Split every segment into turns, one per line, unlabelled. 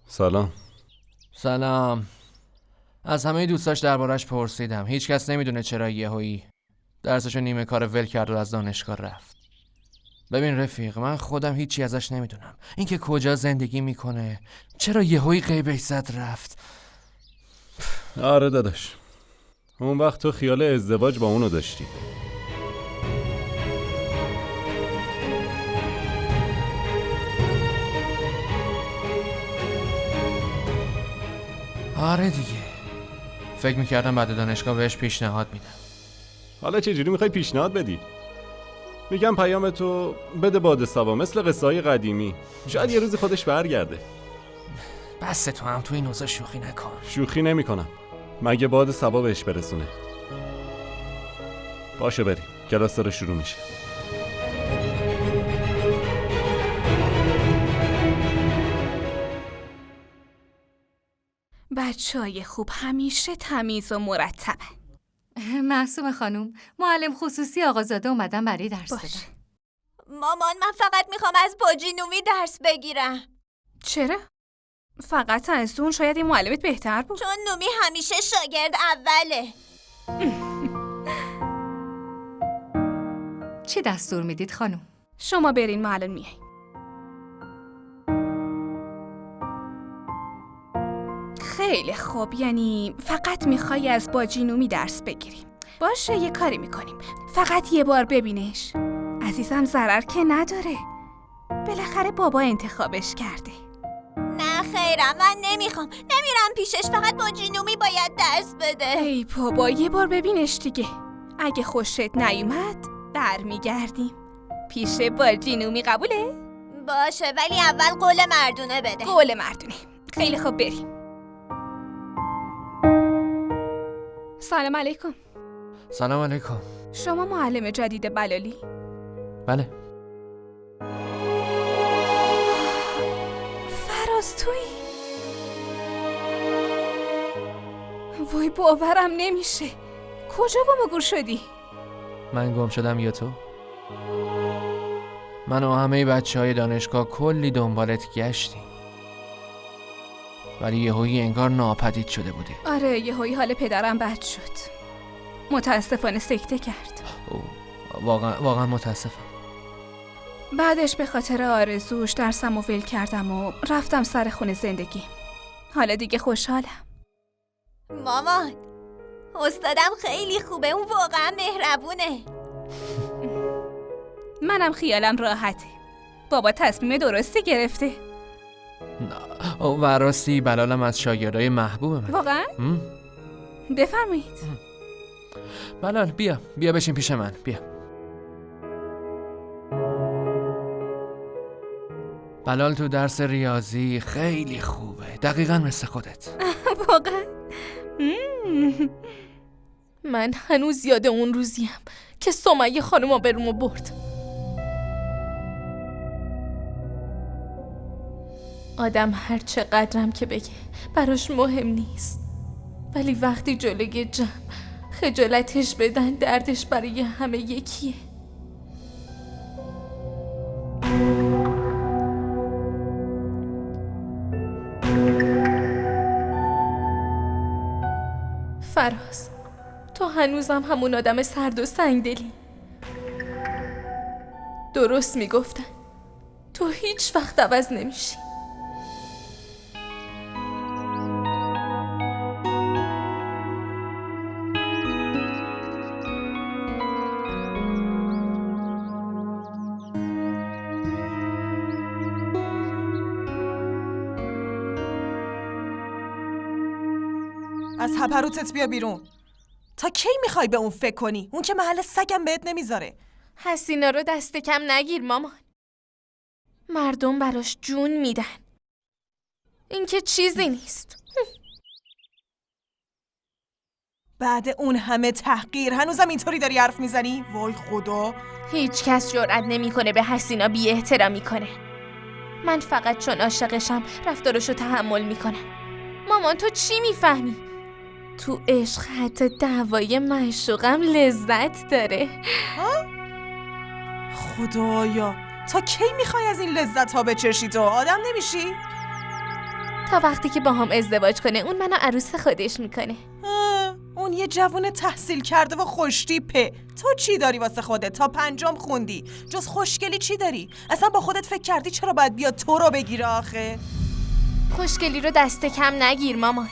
سلام.
سلام. از همه دوستاش دربارش پرسیدم. هیچ کس نمیدونه چرا یهویی درسشو نیمه کار ول کرد و از دانشگاه رفت. ببین رفیق، من خودم هیچی ازش نمیدونم. اینکه کجا زندگی میکنه، چرا یهویی غیبش زد رفت.
آره داداش، اون وقت تو خیال ازدواج با اونو داشتی.
آره دیگه، فکر میکردم بعد دانشگاه بهش پیشنهاد میدم.
حالا چجوری میخوای پیشنهاد بدی؟ میگم پیام تو بده باد صبا، مثل قصه های قدیمی. شاید یه روزی خودش برگرده.
بس تو هم تو این اوضاع شوخی نکن.
شوخی نمیکنم. مگه باد صبا بهش برسونه؟ باشه بریم، کلاس داره شروع میشه.
بچه‌های خوب همیشه تمیز و مرتبن.
معصومه خانم، معلم خصوصی آقازاده اومدن برای درس دادن.
مامان، من فقط میخوام از باجینومی درس بگیرم.
چرا؟ فقط از اون شاید این معلمت بهتر بود.
چون نومی همیشه شاگرد اوله.
چی دستور میدید خانم؟
شما برین، ما الان میاییم. خیلی خوب، یعنی فقط میخوای از باجینومی درس بگیریم. باشه، یه کاری میکنیم. فقط یه بار ببینش. عزیزم ضرر که نداره. بالاخره بابا انتخابش کرده.
نه خیرم، من نمیخوام. نمیرم پیشش، فقط باجینومی باید درس بده.
ای بابا، یه بار ببینش دیگه. اگه خوشت نیومد برمیگردیم پیش باجینومی. قبوله؟
باشه، ولی اول قول مردونه بده.
قول مردونه. خیلی خوب، بریم. سلام علیکم.
سلام علیکم.
شما معلم جدید بلالی؟
بله.
فراز تویی؟ وای باورم نمیشه. کجا با ما گور شدی؟
من گم شدم یا تو؟ من و همه بچه‌های دانشگاه کلی دنبالت گشتیم، ولی یهویی انگار ناپدید شده بودی.
آره، یهویی حال پدرم بد شد. متاسفانه سکته کرد.
واقعا متاسفم.
بعدش به خاطر آرزوش درسم و ول کردم و رفتم سر خونه زندگی. حالا دیگه خوشحالم.
مامان، استادم خیلی خوبه. اون واقعا مهربونه.
منم خیالم راحته. بابا تصمیم درستی گرفته.
و راستی بلالم از شاگردای محبوب من.
واقعا؟ بفرمایید.
بلال بیا بشین پیش من. بیا. بلال تو درس ریاضی خیلی خوبه، دقیقاً مثل خودت.
واقعا؟ من هنوز یاد اون روزیم که سمیه خانوم آبرومو برد. آدم هر چقدرم که بگه براش مهم نیست، ولی وقتی جلوی جمع خجالتش بدن دردش برای همه یکیه. فراز، تو هنوزم همون آدم سرد و سنگدلی. درست میگفتن، تو هیچ وقت عوض نمیشی.
از هپروتت بیا بیرون. تا کی میخوای به اون فکر کنی؟ اون که محل سگم بهت نمیذاره.
حسینا رو دست کم نگیر مامان. مردم براش جون میدن. این که چیزی نیست.
بعد اون همه تحقیر هنوزم اینطوری داری حرف میزنی؟ وای خدا.
هیچ کس جرئت نمیکنه به حسینا بی احترامی کنه. من فقط چون عاشقشم رفتارشو تحمل میکنم. مامان تو چی میفهمی؟ تو عشق حتی دعوای معشوقم لذت داره.
خدایا، تا کی میخوای از این لذت ها بچشی؟ تو آدم نمیشی؟
تا وقتی که با هم ازدواج کنه اون منو عروس خودش میکنه.
اون یه جوون تحصیل کرده و خوشتیپه. تو چی داری واسه خودت؟ تا 5 خوندی. جز خوشگلی چی داری؟ اصلا با خودت فکر کردی چرا باید بیاد تو رو بگیره آخه؟
خوشگلی رو دست کم نگیر مامان.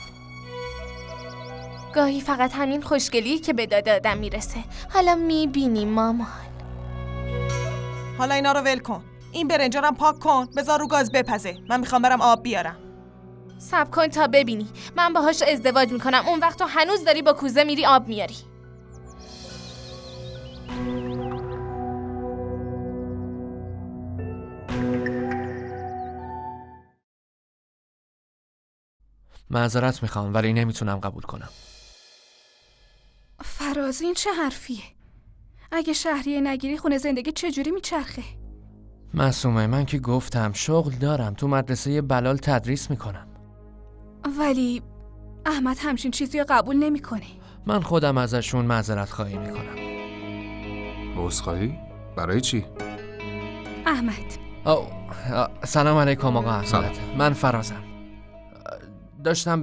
گاهی فقط همین خوشگلی که به داد آدم میرسه. حالا میبینی مامان.
حالا اینا رو ول کن. این برنجارم پاک کن، بذار رو گاز بپزه. من میخوام برم آب بیارم.
صبر کن تا ببینی. من باهاش ازدواج میکنم، اون وقت تو هنوز داری با کوزه میری آب میاری.
معذرت میخوام ولی نمیتونم قبول کنم.
فراز این چه حرفیه؟ اگه شهریه نگیری خونه زندگی چجوری میچرخه؟
معصومه من که گفتم شغل دارم، تو مدرسه بلال تدریس میکنم.
ولی احمد همچین چیزی رو قبول نمیکنه.
من خودم ازشون معذرت خواهی میکنم.
عذرخواهی؟ برای چی؟
احمد
سلام علیکم آقا احمد. من فرازم. داشتم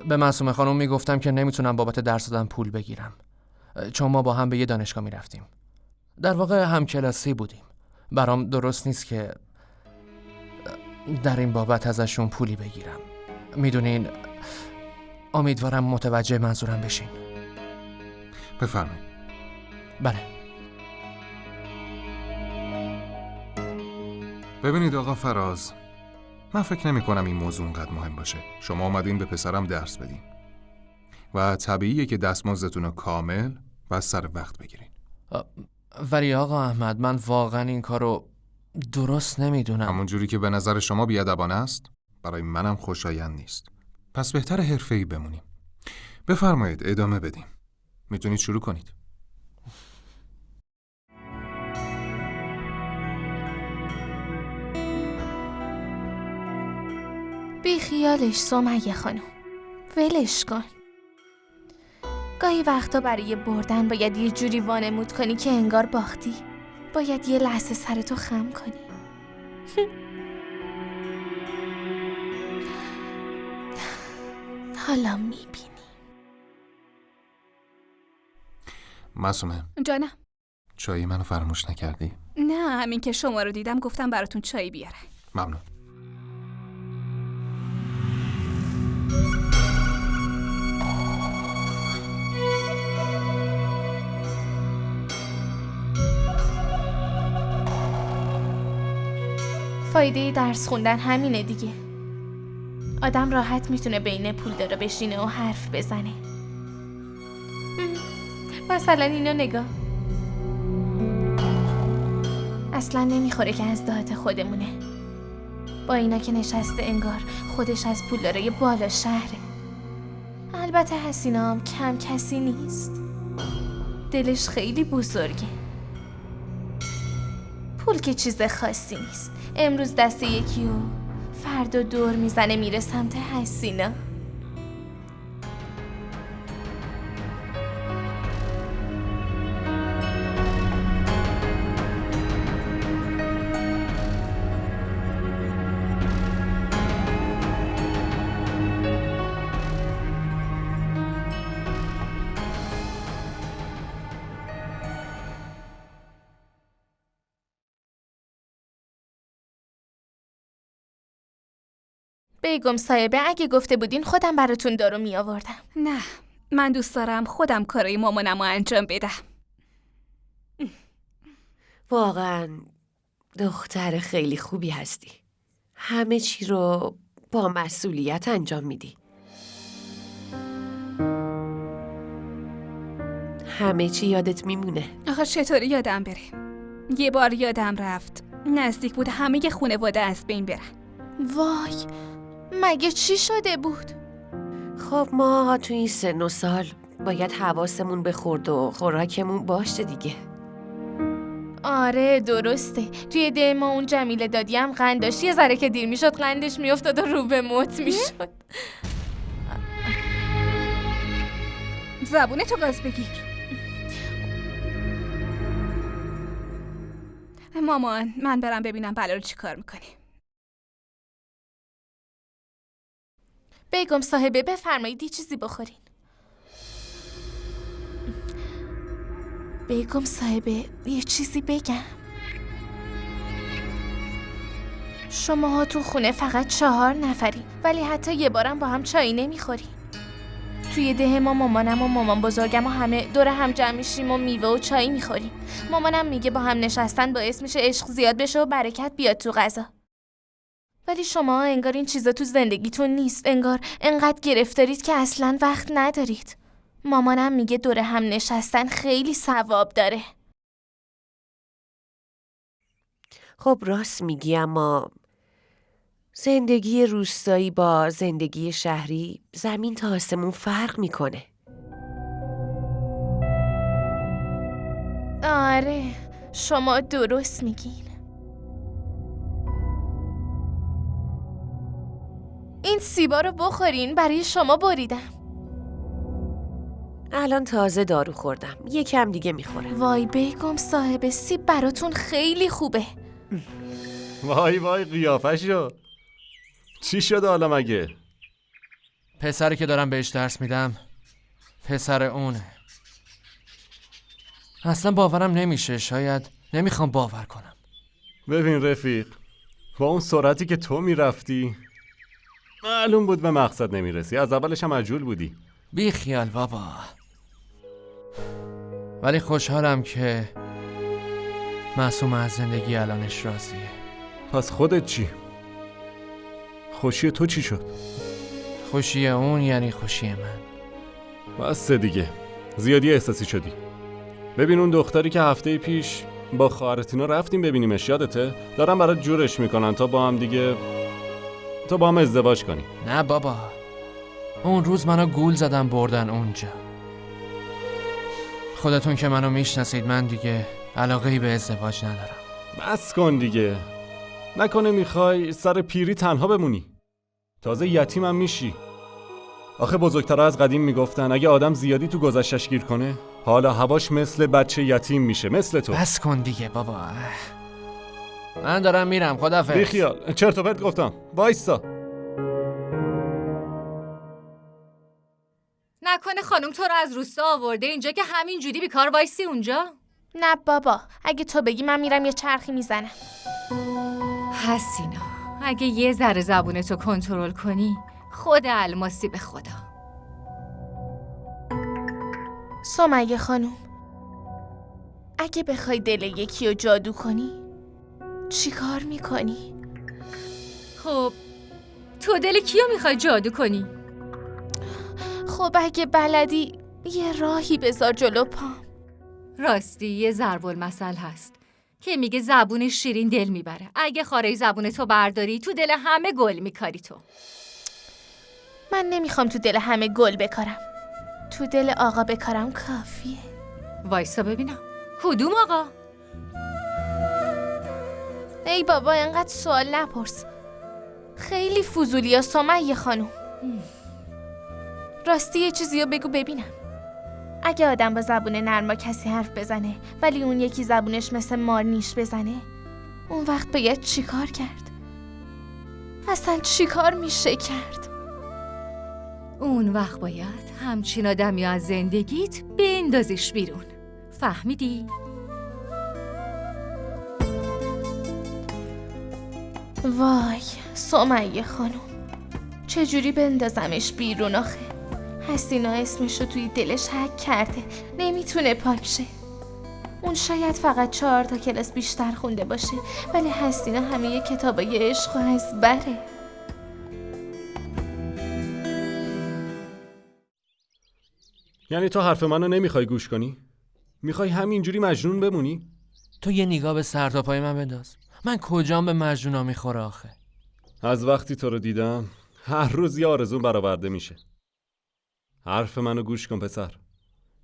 به معصومه خانم میگفتم که نمیتونم بابت درس دادن پول بگیرم، چون ما با هم به یه دانشگاه میرفتیم. در واقع همکلاسی بودیم. برام درست نیست که در این بابت ازشون پولی بگیرم. میدونین، امیدوارم متوجه منظورم بشین.
بفرمایید.
بله.
ببینید آقا فراز، من فکر نمی کنم این موضوع اونقدر مهم باشه. شما اومدین به پسرم درس بدین و طبیعیه که دستمزدتون رو کامل و سر وقت بگیرین.
ولی آقا احمد من واقعا این کارو درست نمیدونم.
همون جوری که به نظر شما بی‌ادبانه است برای منم خوشایند نیست. پس بهتر حرفه‌ای بمونیم. بفرمایید ادامه بدیم. میتونید شروع کنید.
بی خیالش سمیه خانم، ولش کن. گاهی وقتا برای بردن باید یه جوری وانمود کنی که انگار باختی. باید یه لحظه سرتو خم کنی. حالا میبینی.
معصومه
جانم.
چای منو فراموش نکردی؟
نه، همین که شما رو دیدم گفتم براتون چای بیارم.
ممنون.
فایده درس خوندن همینه دیگه. آدم راحت میتونه بین پول داره بشینه و حرف بزنه. مثلا اینو نگاه. اصلا نمیخوره که از دهات خودمونه. با اینا که نشسته انگار خودش از پول داره یه بالا شهره. البته حسینا هم کم کسی نیست. دلش خیلی بزرگه. پول که چیز خاصی نیست. امروز دست یکی و فردا دور میزنه میره سمت حسینا. بیگم صاحبه اگه گفته بودین خودم براتون دارو می آوردم.
نه، من دوست دارم خودم کارای مامانم رو انجام بدم.
واقعا دختر خیلی خوبی هستی. همه چی رو با مسئولیت انجام میدی. همه چی یادت میمونه.
آخه چطوری یادم بره؟ یه بار یادم رفت نزدیک بود همه خانواده از بین برن.
وای، مگه چی شده بود؟
خب ما تو این سن و سال باید حواسمون به خورد و خوراکمون باشه دیگه.
آره درسته. توی ده ما اون جمیله دادی هم قند داشت. یه ذره که دیر میشد قندش میافتاد و رو به موت میشد.
زبونتو گاز بگیر. مامان، من برم ببینم بلا رو چی کار میکنی.
بیگم صاحبه بفرمایید یه چیزی بخورین. بیگم صاحبه یه چیزی بگم. شماها تو خونه فقط 4 نفرین ولی حتی یه بارم با هم چایی نمیخورین. توی ده ما مامانم و مامان بزرگم و همه دور هم جمع میشیم و میوه و چایی میخوریم. مامانم میگه با هم نشستن باعث میشه عشق زیاد بشه و برکت بیاد تو غذا. ولی شما انگار این چیزا تو زندگیتون نیست. انگار انقدر گرفتارید که اصلاً وقت ندارید. مامانم میگه دور هم نشستن خیلی ثواب داره.
خب راست میگی، اما زندگی روستایی با زندگی شهری زمین تا آسمون فرق میکنه.
آره شما درست میگین. این سیبا رو بخورین، برای شما بریدم.
الان تازه دارو خوردم، یکم دیگه میخورم.
وای بیگم صاحب، سیب براتون خیلی خوبه.
وای وای قیافشو. چی شده حالا مگه؟
پسری که دارم بهش درس میدم پسر اونه. اصلا باورم نمیشه، شاید نمیخوام باور کنم.
ببین رفیق، با اون سرعتی که تو میرفتی معلوم بود به مقصد نمیرسی. از اولش هم عجول بودی.
بی خیال بابا. ولی خوشحالم که معصوم از زندگی الانش راضیه.
پس خودت چی؟ خوشی تو چی شد؟
خوشی اون یعنی خوشی من.
بس دیگه، زیادی احساسی شدی. ببین اون دختری که هفته پیش با خواهرتینا رفتیم ببینیمش، یادته؟ دارن برات جورش میکنن تا با هم ازدواج کنی.
نه بابا، اون روز منو گول زدن بردن اونجا. خودتون که منو میشناسید، من دیگه علاقه‌ای به ازدواج ندارم.
بس کن دیگه، نکنه میخوای سر پیری تنها بمونی؟ تازه یتیمم میشی. آخه بزرگترها از قدیم میگفتن اگه آدم زیادی تو گذشتش گیر کنه حالا هواش مثل بچه یتیم میشه، مثل تو.
بس کن دیگه بابا، من دارم میرم، خدافظ.
بی خیال، چرت و پرت گفتم، وایسا.
نکنه خانم تو رو از روستا آورده اینجا که همین جوری بیکار وایسی اونجا؟
نه بابا، اگه تو بگی من میرم یه چرخی میزنم.
حسینا، اگه یه ذره زبونتو کنترل کنی خود الماسی به خدا.
سمیه خانم، اگه بخوای دل یکی رو جادو کنی چی کار میکنی؟
خب تو دل کیو میخوای جادو کنی؟
خب اگه بلدی یه راهی بذار جلو پام.
راستی یه ضرب المثل هست که میگه زبون شیرین دل میبره. اگه خاره زبون تو برداری تو دل همه گل میکاری تو.
من نمیخوام تو دل همه گل بکارم، تو دل آقا بکارم کافیه.
وایسا ببینم کدوم آقا؟
ای بابا اینقدر سوال نپرس، خیلی فضولی ها سمیه خانوم. راستی یه چیزی رو بگو ببینم. اگه آدم با زبون نرم با کسی حرف بزنه ولی اون یکی زبونش مثل مار نیش بزنه، اون وقت باید چی کار کرد؟ اصلا چی کار میشه کرد؟
اون وقت باید همچین آدمی از زندگیت بندازیش بیرون. فهمیدی؟
وای سمیه خانوم، چجوری بندازمش بیرون آخه؟ حسینا اسمشو توی دلش حک کرده، نمیتونه پاک شه. اون شاید فقط 4 تا کلاس بیشتر خونده باشه ولی حسینا همه کتابای عشق و از بره.
یعنی تو حرف منو نمیخوای گوش کنی؟ میخوای همینجوری مجنون بمونی؟
تو یه نگاه به سر تا پای من بنداز. من کجام به مجنونا میخوره آخه؟
از وقتی تو رو دیدم هر روز یه آرزوم برآورده میشه. حرف منو گوش کن پسر،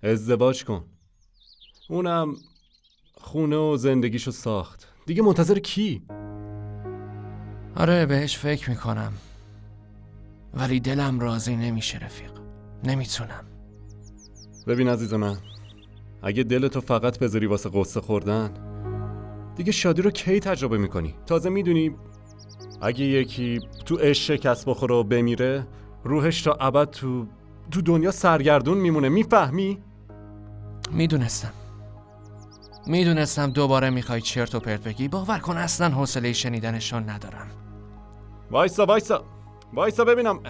ازدواج کن. اونم خونه و زندگیشو ساخت، دیگه منتظر کی؟
آره بهش فکر میکنم ولی دلم راضی نمیشه رفیق، نمیتونم.
ببین عزیز من، اگه دلتو فقط بذاری واسه قصه خوردن دیگه شادی رو کی تجربه میکنی؟ تازه میدونی اگه یکی تو عشق شکست بخوره و بمیره روحش تا ابد تو دنیا سرگردون میمونه. میفهمی؟
میدونستم دوباره میخوای چرت و پرت بگی. باور کن اصلا حوصله شنیدنشون ندارم.
وایسا ببینم.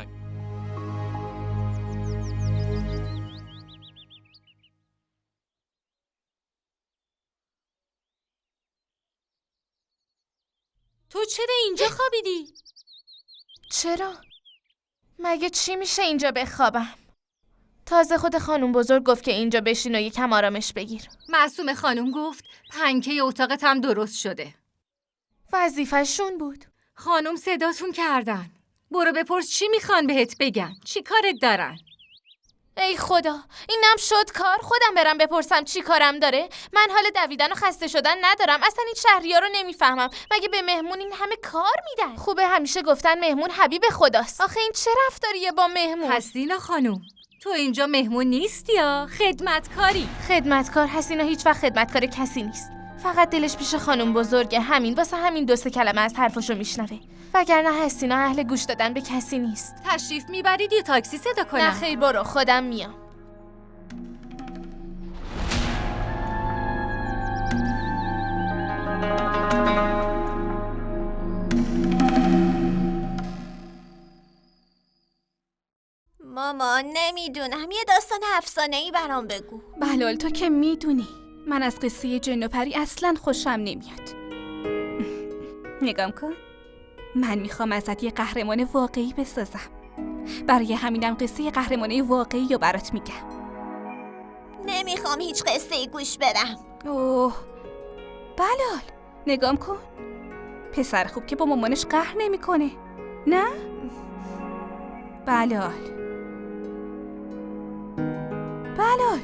تو چرا اینجا خوابیدی؟
چرا؟ مگه چی میشه اینجا بخوابم؟ تازه خود خانم بزرگ گفت که اینجا بشین و یکم آرامش بگیر.
معصومه خانم گفت پنکه اتاقت هم درست شده.
وظیفه‌شون بود.
خانم صداتون کردن. برو بپرس چی میخوان بهت بگن. چی کارت دارن؟
ای خدا، اینم شد کار. خودم برم بپرسم چی کارم داره؟ من حال دویدن و خسته شدن ندارم. اصلا این شهری‌ها رو نمیفهمم. مگه به مهمون این همه کار میدن؟ خوبه همیشه گفتن مهمون حبیب خداست. آخه این چه رفتاریه با مهمون؟
حسینا خانم، تو اینجا مهمون نیستی یا خدمتکاری؟
خدمتکار حسینا هیچ وقت خدمتکار کسی نیست. فقط دلش پیش خانم بزرگه. همین واسه همین 2 کلمه از حرفشو میشنوه. وگرنه حسینا اهل گوش دادن به کسی نیست.
تشریف میبرید یه تاکسی صدا کنم؟
نه خیر، برو، خودم میام.
مامان نمیدونم، یه داستان افسانه‌ای برام بگو.
بلال تو که میدونی من از قصه جن و پری اصلا خوشم نمیاد. نگام کن، من میخوام ازت یه قهرمان واقعی بسازم. برای همینم قصه قهرمانی واقعی رو برات میگم.
نمیخوام هیچ قصه‌ای گوش بدم.
اوه بلال، نگام کن، پسر خوب که با مامانش قهر نمیکنه. نه بلال، بلال.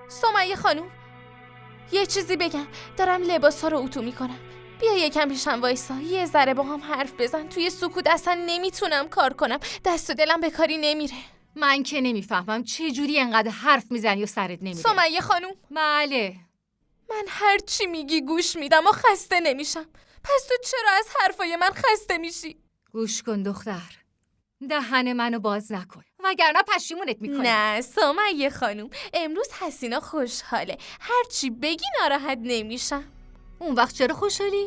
سمیه خانوم، یه چیزی بگم. دارم لباسا رو اتو میکنم. بیا یکم پیشم وایسا، یه ذره با هم حرف بزن. توی سکوت اصلا نمیتونم کار کنم. دست و دلم به کاری نمیره.
من که نمیفهمم چه جوری انقدر حرف میزنی و سرت نمیره.
سمیه خانوم،
بله.
من هر چی میگی گوش میدم و خسته نمیشم. پس تو چرا از حرفای من خسته میشی؟
گوش کن دختر، دهن منو باز نکن وگرنه پشیمونت میکنم.
نه سمیه خانوم، امروز حسینا خوشحاله. هر چی بگی ناراحت نمیشم.
اون وقت چرا خوشحالی؟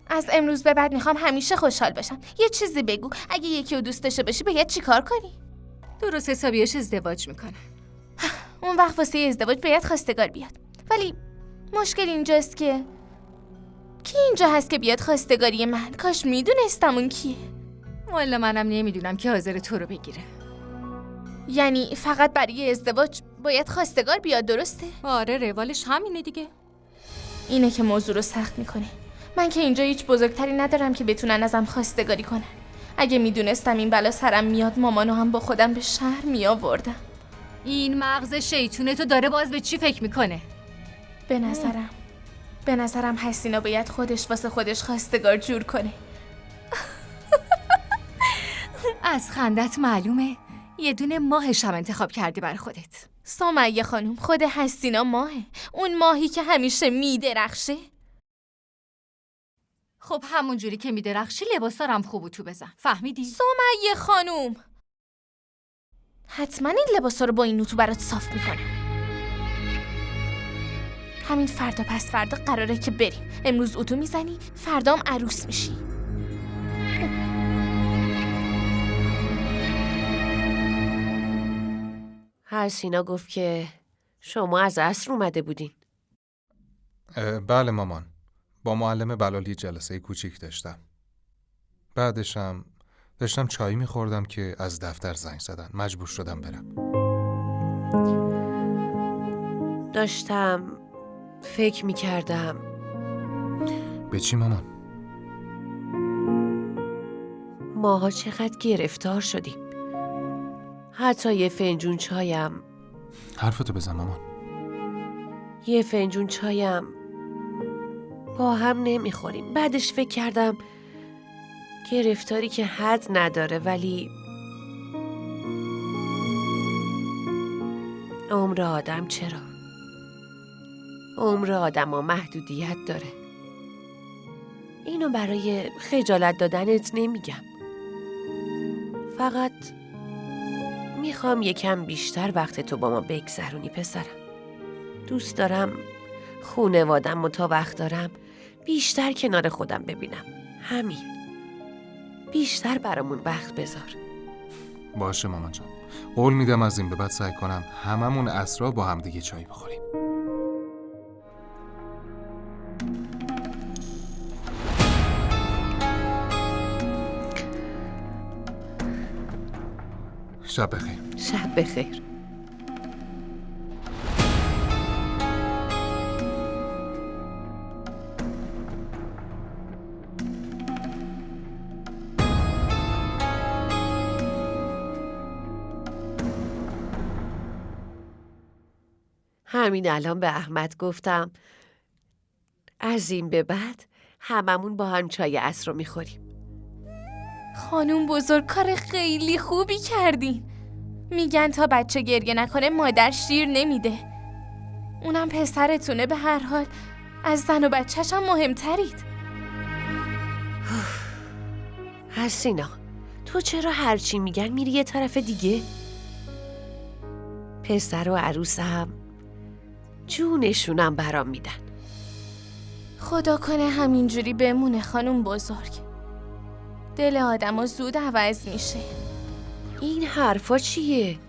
از امروز به بعد میخوام همیشه خوشحال باشم. یه چیزی بگو، اگه یکی رو دوست داشته باشی باید چی کار کنی؟
درست حسابیش ازدواج میکنه.
اون وقت واسه ازدواج باید خواستگار بیاد. ولی مشکل اینجاست که کی اینجا هست که بیاد خواستگاری من؟ کاش میدونستم اون کیه.
والا منم نمیدونم که حاضر تو رو بگیره.
یعنی فقط برای ازدواج باید خواستگار بیاد، درسته؟
آره، روالش همینه دیگه.
اینه که موضوع رو سخت میکنه. من که اینجا هیچ بزرگتری ندارم که بتونن ازم خواستگاری کنن. اگه میدونستم این بلا سرم میاد، مامانو هم با خودم به شهر میآوردم.
این مغز شیطونه تو داره باز به چی فکر میکنه؟
به نظرم حسینا باید خودش واسه خودش خواستگار جور کنه.
از خندت معلومه یه دونه ماهش هم انتخاب کردی برای خودت.
سمیه خانوم، خود حسینا ماهه. اون ماهی که همیشه میدرخشه.
خب همون جوری که میدرخشی لباسا رو هم خوب تو بزن. فهمیدی؟
سمیه خانوم، حتما این لباسا رو با این نوتو برات صاف میکنم. همین فردا پس فردا قراره که بریم. امروز اتو میزنی، فردام عروس میشی.
حسینا گفت که شما از عصر اومده بودین.
بله مامان، با معلم بلال یه جلسه کوچیک داشتم. بعدشم داشتم چای میخوردم که از دفتر زنگ زدن. مجبور شدم برم.
داشتم فکر میکردم.
به چی مامان؟
ماها چقدر گرفتار شدیم. حتی یه فنجون چایم.
حرفتو بزن مامان.
یه فنجون چایم با هم نمیخوریم. بعدش فکر کردم گرفتاری که حد نداره، ولی عمر آدم چرا؟ عمر آدم ها محدودیت داره. اینو برای خجالت دادنت نمیگم. فقط میخوام یکم بیشتر وقت تو با ما بگذرونی پسرم. دوست دارم خونوادم و تا وقت دارم بیشتر کنار خودم ببینم. همین. بیشتر برامون وقت بذار.
باشه مامان جان. قول میدم از این به بعد سعی کنم هممون عصرها با هم دیگه چای بخوریم. شب بخیر.
شب بخیر. همین الان به احمد گفتم از این به بعد هممون با هم چای عصر رو میخوریم.
خانوم بزرگ کار خیلی خوبی کردین. میگن تا بچه گریه نکنه مادر شیر نمیده. اونم پسرتونه، به هر حال از زن و بچه‌ش هم مهمترید.
حسینا تو چرا هرچی میگن میری یه طرف دیگه؟ پسر و عروسم جونشونم برام میدن.
خدا کنه همینجوری بمونه خانوم بزرگ. دل آدمو زود عوض میشه.
این حرفا چیه؟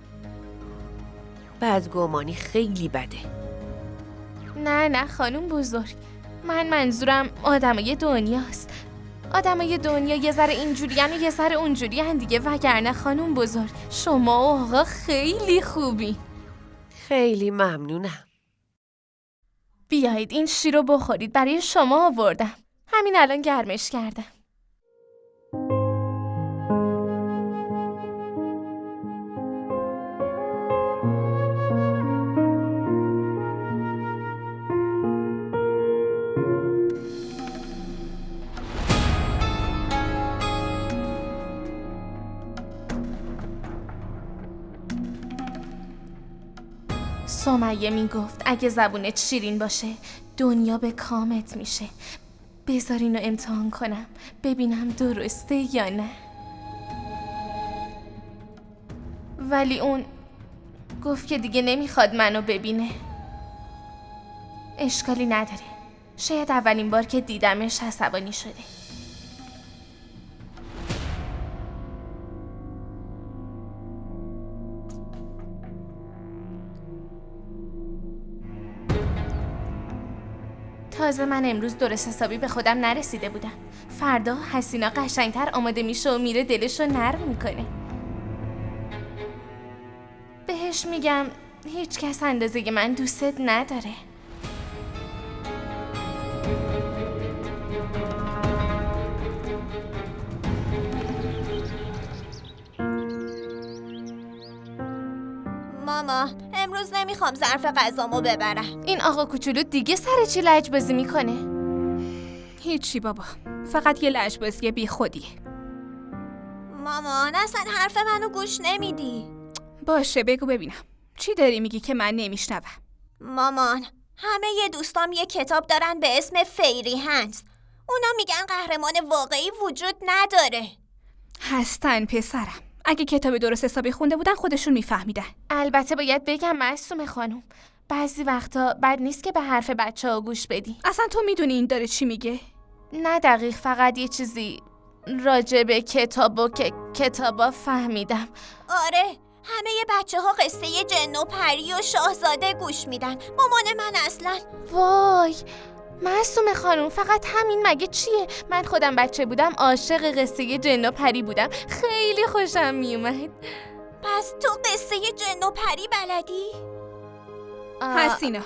بدگمانی خیلی بده.
نه خانوم بزرگ، من منظورم آدمای دنیاست. آدمای دنیا یه ذره اینجورین و یه ذره اونجورین دیگه، وگرنه خانوم بزرگ شما و آقا خیلی خوبی.
خیلی ممنونم.
بیایید این شیر رو بخورید، برای شما آوردم. همین الان گرمش کردم. سمیه میگفت اگه زبونت شیرین باشه دنیا به کامت میشه. بذار اینو امتحان کنم ببینم درسته یا نه. ولی اون گفت که دیگه نمیخواد منو ببینه. اشکالی نداره، شاید اولین بار که دیدمش عصبانی شده. تازه من امروز درست حسابی به خودم نرسیده بودم. فردا حسینا قشنگتر آماده میشه و میره دلشو نرم میکنه. بهش میگم هیچ کس اندازه من دوستت نداره.
ماما امروز نمیخوام ظرف غذامو ببرم.
این آقا کوچولو دیگه سر چی لجبازی میکنه؟
هیچی بابا، فقط یه لجبازی بی خودیه.
مامان اصلا حرف منو گوش نمیدی.
باشه بگو ببینم چی داری میگی که من نمیشنوم؟
مامان همه ی دوستام یه کتاب دارن به اسم فیری هنز. اونا میگن قهرمان واقعی وجود نداره.
هستن پسرم، اگه کتاب درست حسابی خونده بودن خودشون میفهمیدن.
البته باید بگم معصومه خانم، بعضی وقتا بد نیست که به حرف بچه‌ها گوش بدی.
اصلا تو میدونی این داره چی میگه؟
نه دقیق، فقط یه چیزی راجع به کتابا فهمیدم.
آره همه بچه ها قصه جن و پری و شاهزاده گوش میدن. مامان من اصلا
وای معصومه خانم، فقط همین مگه چیه؟ من خودم بچه بودم عاشق قصه جن و پری بودم، خیلی خوشم میومد.
پس تو قصه جن و پری بلدی؟
حسینا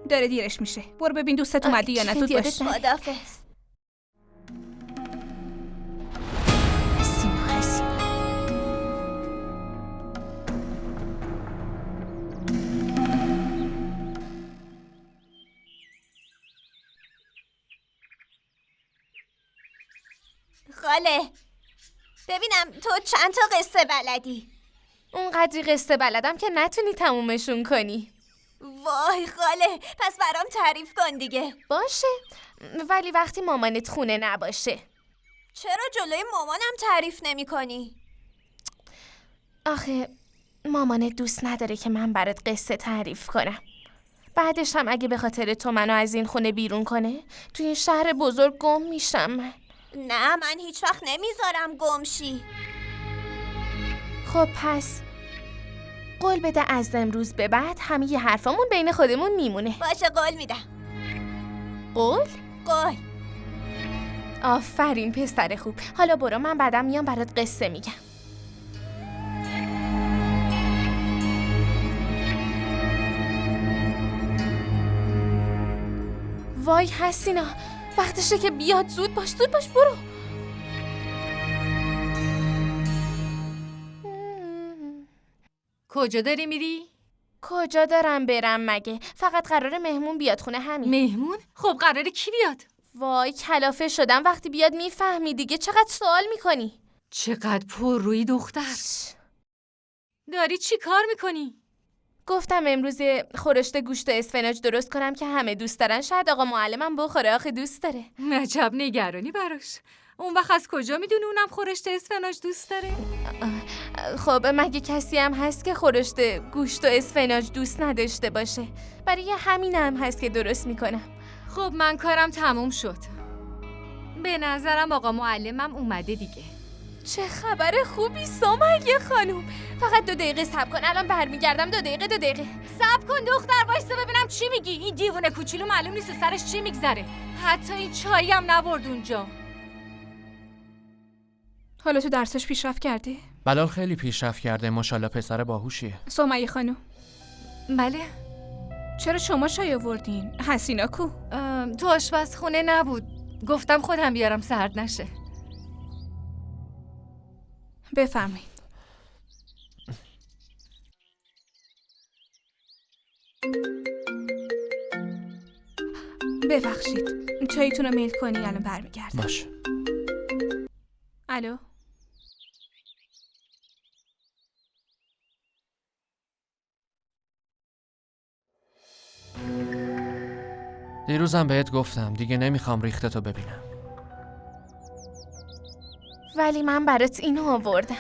داره دیرش میشه، برو ببین دوستت اومدی یا نه. زود باش.
خداحافظ. خاله ببینم تو چند تا قصه بلدی؟
اونقدری قصه بلدم که نتونی تمومشون کنی.
وای خاله، پس برام تعریف کن دیگه.
باشه، ولی وقتی مامانت خونه نباشه.
چرا جلوی مامانم تعریف نمی کنی؟
آخه مامانت دوست نداره که من برات قصه تعریف کنم. بعدش هم اگه به خاطر تو منو از این خونه بیرون کنه، توی این شهر بزرگ گم میشم من.
نه، من هیچ وقت نمیذارم گمشی.
خب پس قول بده از امروز به بعد همه ی حرفامون بین خودمون میمونه.
باشه، قول میدم.
قول؟
قول.
آفرین پسر خوب. حالا برو، من بعدم میام برات قصه میگم. وای حسینا، وقتشه که بیاد. زود باش برو.
کجا داری میری؟
کجا دارم برم مگه؟ فقط قراره مهمون بیاد خونه، همین.
مهمون؟ خب قراره کی بیاد؟
وای کلافه شدم، وقتی بیاد میفهمی دیگه. چقدر سوال میکنی؟
چقدر پر روی دختر. داری چی کار میکنی؟
گفتم امروز خورشت گوشت و اسفناج درست کنم که همه دوست دارن. شاید آقا معلمم بخوره، آخه دوست داره.
عجب نگرانی براش. اون وقت از کجا میدونی اونم خورشت اسفناج دوست داره؟
خب مگه کسی هم هست که خورشت گوشت و اسفناج دوست نداشته باشه؟ برای همین هم هست که درست میکنم.
خب من کارم تموم شد. به نظرم آقا معلمم اومده دیگه.
چه خبر خوبی سمیه خانوم. فقط 2 دقیقه صبر کن، الان برمیگردم. 2 دقیقه.
صبر کن دختر، وایسا ببینم چی میگی. این دیوونه کوچولو معلوم نیست سرش چی میگذره. حتی این چایی هم نبرد اونجا.
حالا تو درسش پیشرفت کرده؟
بلال خیلی پیشرفت کرده، ماشاءالله پسر باهوشیه.
سمیه خانوم،
بله.
چرا شما چای آوردین؟ حسینا کو؟
تو آشپزخونه نبود. گفتم خودم بیارم سرد نشه.
بفرمایید. ببخشید، چایتون رو میل کنی، الان برمیگردم.
باشه.
الو.
دیروزم بهت گفتم دیگه نمیخوام ریختتو ببینم.
ولی من برات اینو آوردم.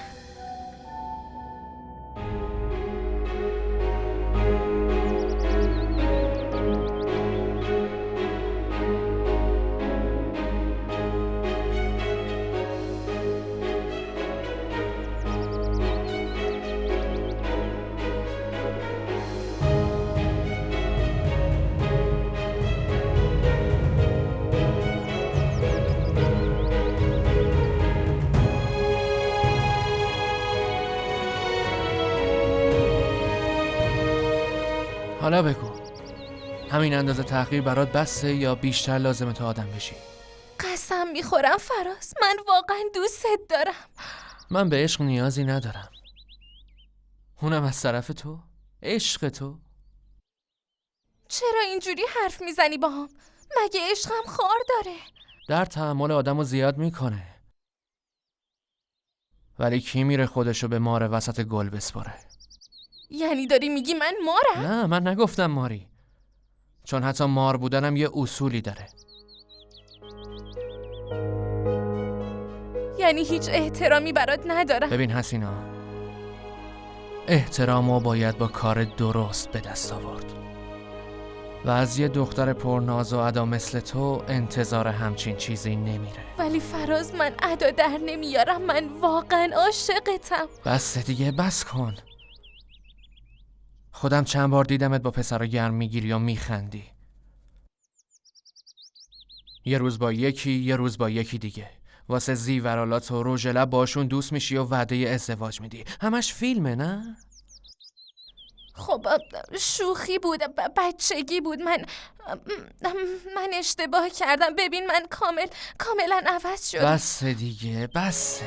حالا بگو، همین اندازه تحقیر برات بسه یا بیشتر لازمه تا آدم بشی؟
قسم میخورم فراز، من واقعا دوستت دارم.
من به عشق نیازی ندارم، اونم از طرف تو، عشق تو.
چرا اینجوری حرف میزنی با هم؟ مگه عشقم خار داره؟
در تحمل آدمو زیاد میکنه، ولی کی میره خودشو به مار وسط گل بسپاره؟
یعنی داری میگی من مارم؟
نه، من نگفتم ماری، چون حتی مار بودنم یه اصولی داره.
یعنی هیچ احترامی برات ندارم؟
ببین حسینا، احترامو باید با کار درست به دست آورد و از یه دختر پرناز و ادا مثل تو انتظار همچین چیزی نمیره.
ولی فراز، من ادا در نمیارم، من واقعا عاشقتم.
بس دیگه، بس کن. خودم چند بار دیدمت با پسرا گرم میگیری و میخندی، یه روز با یکی، یه روز با یکی دیگه، واسه زیورالات و رژ لب باشون دوست میشی و وعده ازدواج میدی. همش فیلمه نه؟
خب شوخی بود، بچگی بود. من اشتباه کردم. ببین من کاملا عوض شدم.
بس دیگه، بس.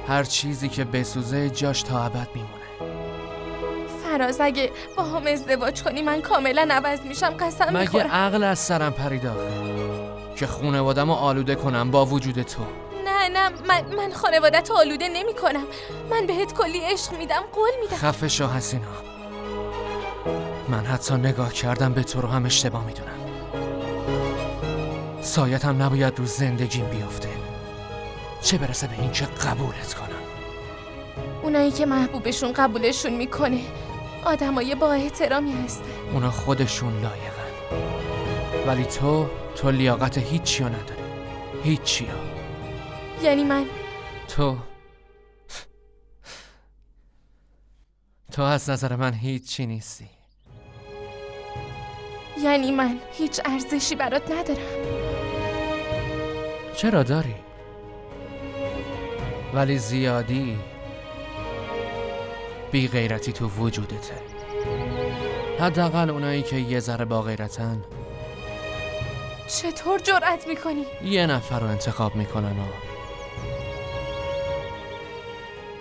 هر چیزی که بسوزه جاش تا ابد میمونه.
فراز اگه با هم ازدواج کنی من کاملا عوض میشم، قسم
مگه
میخورم.
عقل از سرم پرید آخه که خونوادم رو آلوده کنم با وجود تو؟
نه من خانوادت آلوده نمی کنم. من بهت کلی عشق میدم، قول میدم.
خفه شو حسینا. من حتی نگاه کردم به تو رو هم اشتباه میدونم. سایت هم نباید رو زندگیم بیفته، چه برسه به این که قبولت کنم.
اونایی که محبوبشون قبولشون میکنه آدمای با احترامی هستن.
اونا خودشون لایقن، ولی تو لیاقت هیچی رو نداری. هیچی رو.
یعنی من
تو از نظر من هیچی نیستی.
یعنی من هیچ ارزشی برات ندارم.
چرا داری؟ ولی زیادی. بی غیرتی تو وجودته. حداقل اونایی که یه ذره با غیرتن
چطور جرأت میکنی؟
یه نفر رو انتخاب میکنن و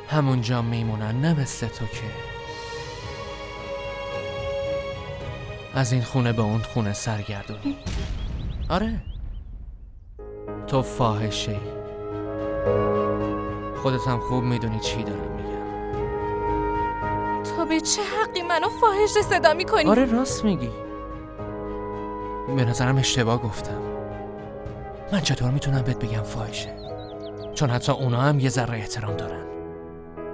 همونجا میمونن، نه مثل تو که از این خونه به اون خونه سرگردونی. آره تو فاحشه. خودت هم خوب میدونی چی دارم میگم.
تو به چه حقی منو فاحشه صدا میکنی؟
آره راست میگی. به نظرم اشتباه گفتم. من چطور میتونم بهت بگم فاحشه؟ چون حتی اونا هم یه ذره احترام دارن،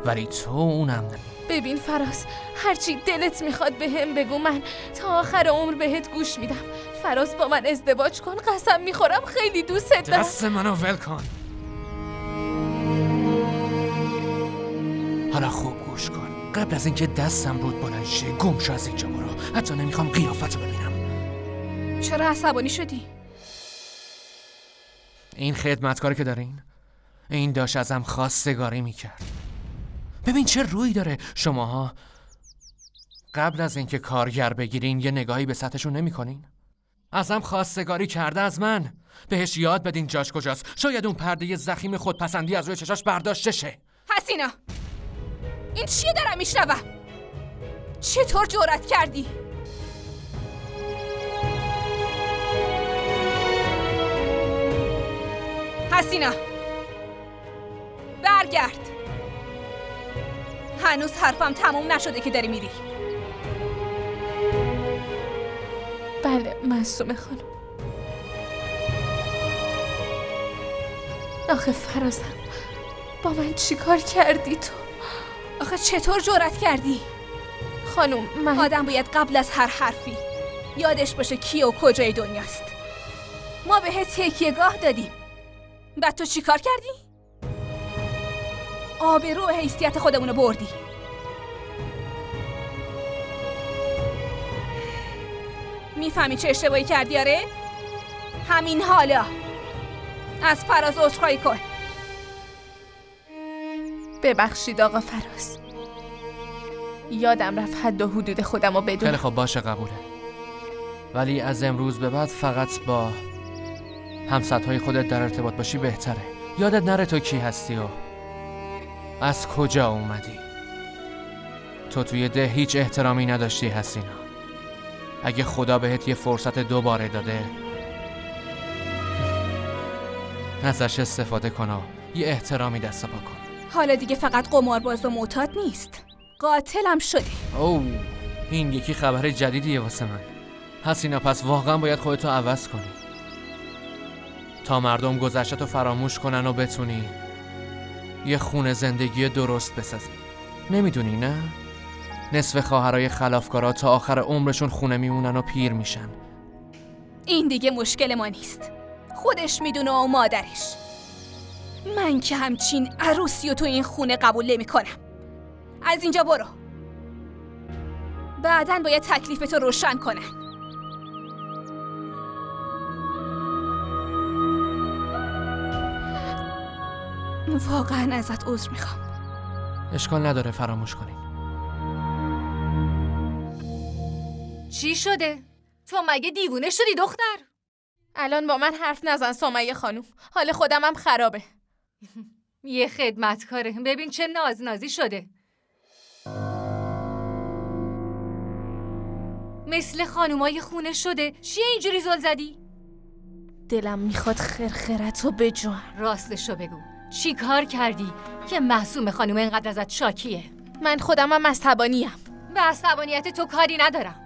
ولی تو اونم نه.
ببین فراز، هرچی دلت میخواد به هم بگو، من تا آخر عمر بهت گوش میدم. فراز با من ازدواج کن، قسم میخورم خیلی دوست دارم.
دست منو ول کن. حالا خوب گوش کن. قبل از اینکه دستم رود بلند شه گم شو از اینجا برو. حتی نمیخوام قیافتو ببینم.
چرا عصبانی شدی؟
این خدمتکاری که دارین، این داشت ازم خواستگاری میکرد. ببین چه روی داره. شماها قبل از اینکه کارگر بگیرین یه نگاهی به سطحشون نمیکنین؟ ازم خواستگاری کرده، از من. بهش یاد بدین جاش کجاست. شاید اون پرده زخیم خودپسندی از روی چشاش برداشته شه.
حسینا، این چیه دارم میشنوم؟ چطور جرأت کردی؟ حسینا برگرد. هنوز حرفم تموم نشده که داری میری.
بله معصومه خانم. آخه فرازم، با من چیکار کردی تو؟
آخه چطور جرأت کردی؟
خانم من
آدم باید قبل از هر حرفی یادش باشه کی و کجای دنیاست. ما بهت تکیه‌گاه دادیم، بعد تو چیکار کردی؟ آبرو و حیثیت خودمونو بردی. میفهمی چه اشتباهی کردی؟ آره؟ همین حالا از فراز عذرخواهی کن.
ببخشید آقا فراز، یادم رفت حد و حدود خودم رو بدونم.
خیلی خب باشه قبوله، ولی از امروز به بعد فقط با همسطهای خودت در ارتباط باشی بهتره. یادت نره تو کی هستی و از کجا اومدی. تو توی ده هیچ احترامی نداشتی حسینا. اگه خدا بهت یه فرصت دوباره داده ازش استفاده کن و یه احترامی دست پا کن.
حالا دیگه فقط قمارباز و معتاد نیست، قاتلم شده.
اوه، این یکی خبر جدیدیه واسه من. حسینا پس واقعا باید خودتو عوض کنی تا مردم گذشته‌تو فراموش کنن و بتونی یه خونه زندگی درست بسازی. نمیدونی نه؟ نصف خواهرای خلافکارا تا آخر عمرشون خونه میمونن و پیر میشن.
این دیگه مشکل ما نیست، خودش میدونه و مادرش. من که همچین عروسی و تو این خونه قبول نمی کنم. از اینجا برو، بعداً باید تکلیفتو روشن کنن. واقعا ازت عذر میخوام.
اشکال نداره، فراموش کنین.
چی شده؟ تو مگه دیوونه شدی دختر؟
الان با من حرف نزن سمیه خانوم، حال خودم هم خرابه.
یه خدمتکاره، ببین چه نازنازی شده. مثل خانومای خونه شده. چیه اینجوری زل زدی؟
دلم میخواد خرخرتو بجوام.
راستشو بگو، چی کار کردی که معصوم خانوم اینقدر ازت شاکیه؟
من خودمم عصبانیم.
به عصبانیت تو کاری ندارم،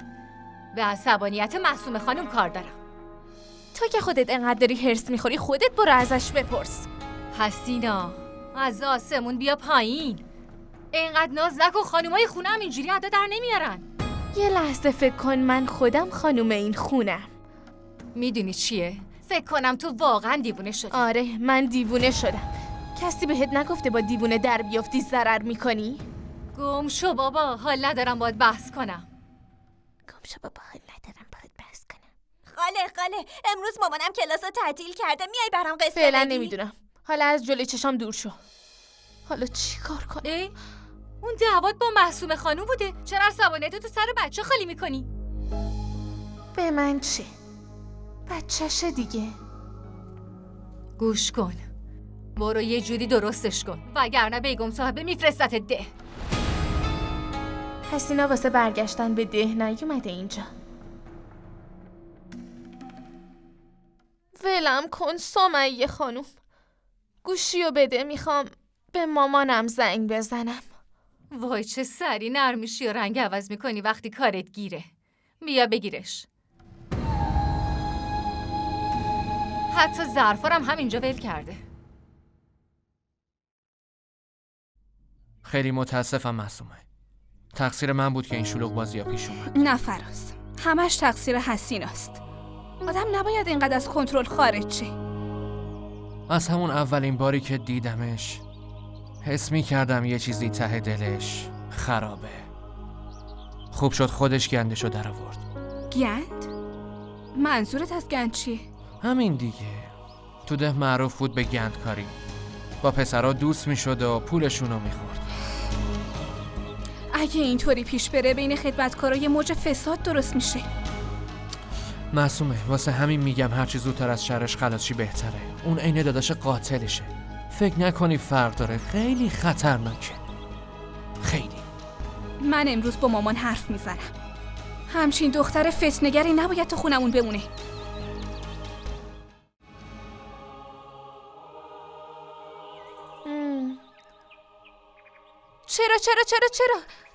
به عصبانیت معصوم خانوم کار دارم.
تو که خودت انقدر داری هرس میخوری خودت برو ازش بپرس.
حسینا، از آسمون بیا پایین. اینقدر ناز نکن، خانومای خونم اینجوری ادا در نمیارن.
یه لحظه فکر کن من خودم خانوم این خونم.
میدونی چیه؟ فکر کنم تو واقعا دیوونه شدی.
آره من دیوونه شدم. کسی بهت نگفته با دیوونه در بیافتی ضرر میکنی؟
گم شو بابا، حال ندارم باید بحث کنم.
خاله امروز مامانم کلاس رو تعطیل کرده، میای برام قصه
فعلا
بگی؟
نمیدونم. حالا از جلوی چشام دور شو. حالا چی کار کنم؟
اون دعوات با معصوم خانوم بوده، چرا عصبانیت تو سر بچه خالی میکنی؟
به من چه؟ بچه‌شه دیگه.
گوش کن، برو یه جوری درستش کن وگرنه بیگم صاحبه میفرستت ده.
حسینا واسه برگشتن به ده نیومده اینجا. ولم کن سمیه خانوم. گوشیو بده، میخوام به مامانم زنگ بزنم.
وای چه سری نرمیشی و رنگ عوض میکنی وقتی کارت گیره. بیا بگیرش. حتی ظرفارم همینجا ول کرده.
خیلی متاسفم معصومه. تقصیر من بود که این شلوغ بازی‌ها پیش اومد.
نه فراز، همش تقصیر حسیناست. آدم نباید اینقدر از کنترل خارج شه.
از همون اولین باری که دیدمش حس می‌کردم یه چیزی ته دلش خرابه. خوب شد خودش گندشو در آورد.
گند؟ منظورت از گند چیه؟
همین دیگه. تو ده معروف بود به گندکاری. با پسرها دوست میشد و پولشونو میخورد.
اگه اینطوری پیش بره بین خدمتکارا یه موج فساد درست میشه.
معصومه، واسه همین میگم هرچی زودتر از شرش خلاص شی بهتره. اون عین داداش قاتلشه. فکر نکنی فرق داره، خیلی خطرناکه. خیلی.
من امروز با مامان حرف میزنم. همچین دختر فتنه‌گری نباید تو خونمون بمونه.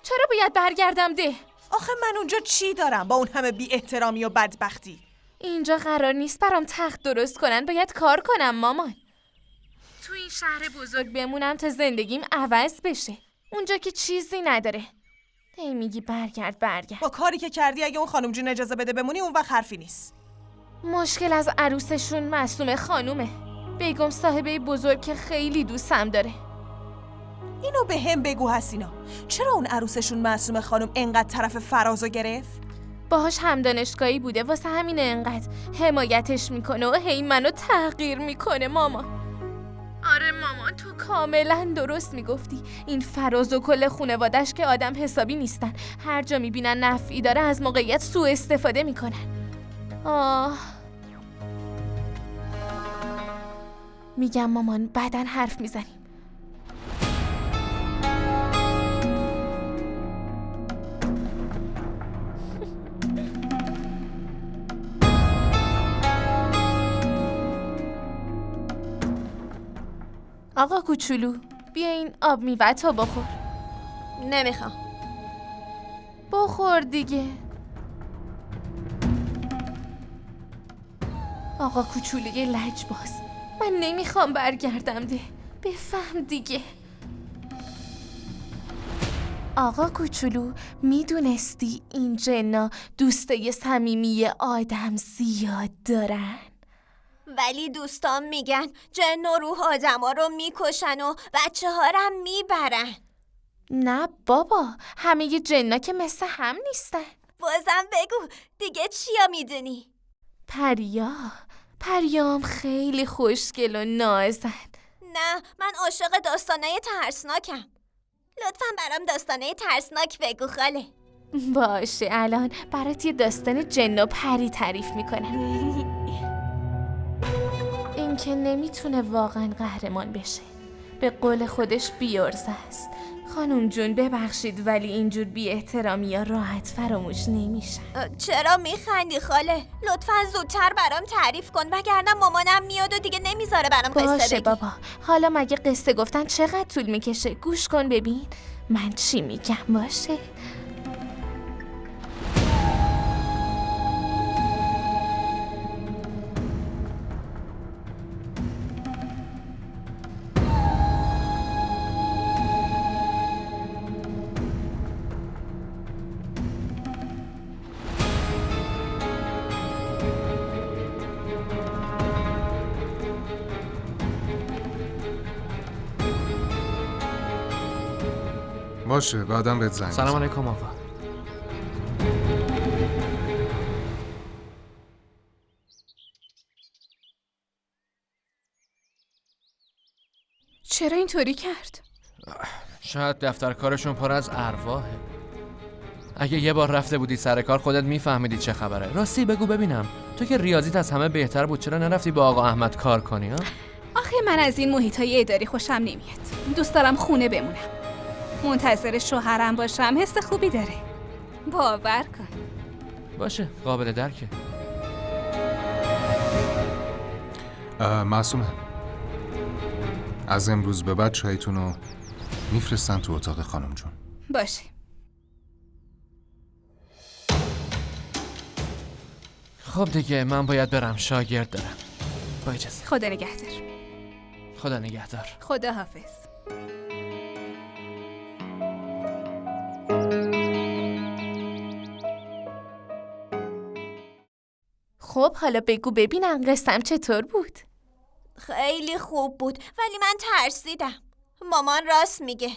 چرا باید برگردم ده؟
آخه من اونجا چی دارم با اون همه بی احترامی و بدبختی؟
اینجا قرار نیست برام تخت درست کنن، باید کار کنم مامان. تو این شهر بزرگ بمونم تا زندگیم عوض بشه. اونجا که چیزی نداره. هی میگی برگرد.
با کاری که کردی اگه اون خانم جون اجازه بده بمونی اون وقت حرفی نیست.
مشکل از عروسشون معصومه خانومه. بیگم صاحبه بزرگ که خیلی دوستم داره.
اینو به هم بگو حسینا، چرا اون عروسشون معصومه خانم انقدر طرف فرازو گرفت؟
باهاش هم دانشگاهی بوده، واسه همینه انقدر حمایتش میکنه و هی منو تحقیر میکنه مامان. آره مامان، تو کاملا درست میگفتی. این فراز و کل خونوادش که آدم حسابی نیستن. هر جا میبینن نفعی داره از موقعیت سوء استفاده میکنن. میگم مامان بعدن حرف میزنیم. آقا کوچولو بیا این آب میوه‌تو بخور.
نمیخوام.
بخور دیگه. آقا کوچولوی لجباز، من نمیخوام برگردم ده. بفهم دیگه. آقا کوچولو، میدونستی این جنا دوستای صمیمی آدم زیاد دارن؟
ولی دوستان میگن جن و روح آدما رو میکشن و بچه ها رو میبرن.
نه بابا، همه جنا که مثل هم نیستن.
بازم بگو دیگه چیا میدونی؟
پریام خیلی خوشگل و نازن.
نه، من عاشق داستانای ترسناکم. لطفاً برام داستانای ترسناک بگو خاله.
باشه، الان برات یه داستان جن و پری تعریف میکنم. این که نمیتونه واقعا قهرمان بشه. به قول خودش بیارزه است. خانم جون ببخشید ولی اینجور بی احترامی ها راحت فراموش نمیشن.
چرا میخندی خاله؟ لطفا زودتر برام تعریف کن وگرنه مامانم میاد و دیگه نمیذاره برام قصه
باشه
بگی.
بابا، حالا مگه قصه گفتن چقدر طول میکشه؟ گوش کن ببین من چی میگم. باشه
باشه بعدم بهت زنگ
سلام
می‌زنم.
علیکم آقا.
چرا اینطوری کرد؟
شاید دفتر کارشون پر از ارواحه. اگه یه بار رفته بودی سر کار خودت میفهمیدی چه خبره. راستی بگو ببینم، تو که ریاضیت از همه بهتر بود چرا نرفتی با آقا احمد کار کنی ها؟
آخه من از این محیطای اداری خوشم نمیاد. دوست دارم خونه بمونم. منتظر شوهرم باشم حس خوبی داره. باور کن.
باشه قابل درکه.
معصومه از امروز به بعد چایتون رو میفرستن تو اتاق خانم جون.
باشه.
خب دیگه من باید برم، شاگرد دارم. با اجازه.
خدا نگهدار.
خدا نگهدار.
خدا حافظ.
خب حالا بگو ببینم قصم چطور بود؟
خیلی خوب بود ولی من ترسیدم. مامان راست میگه.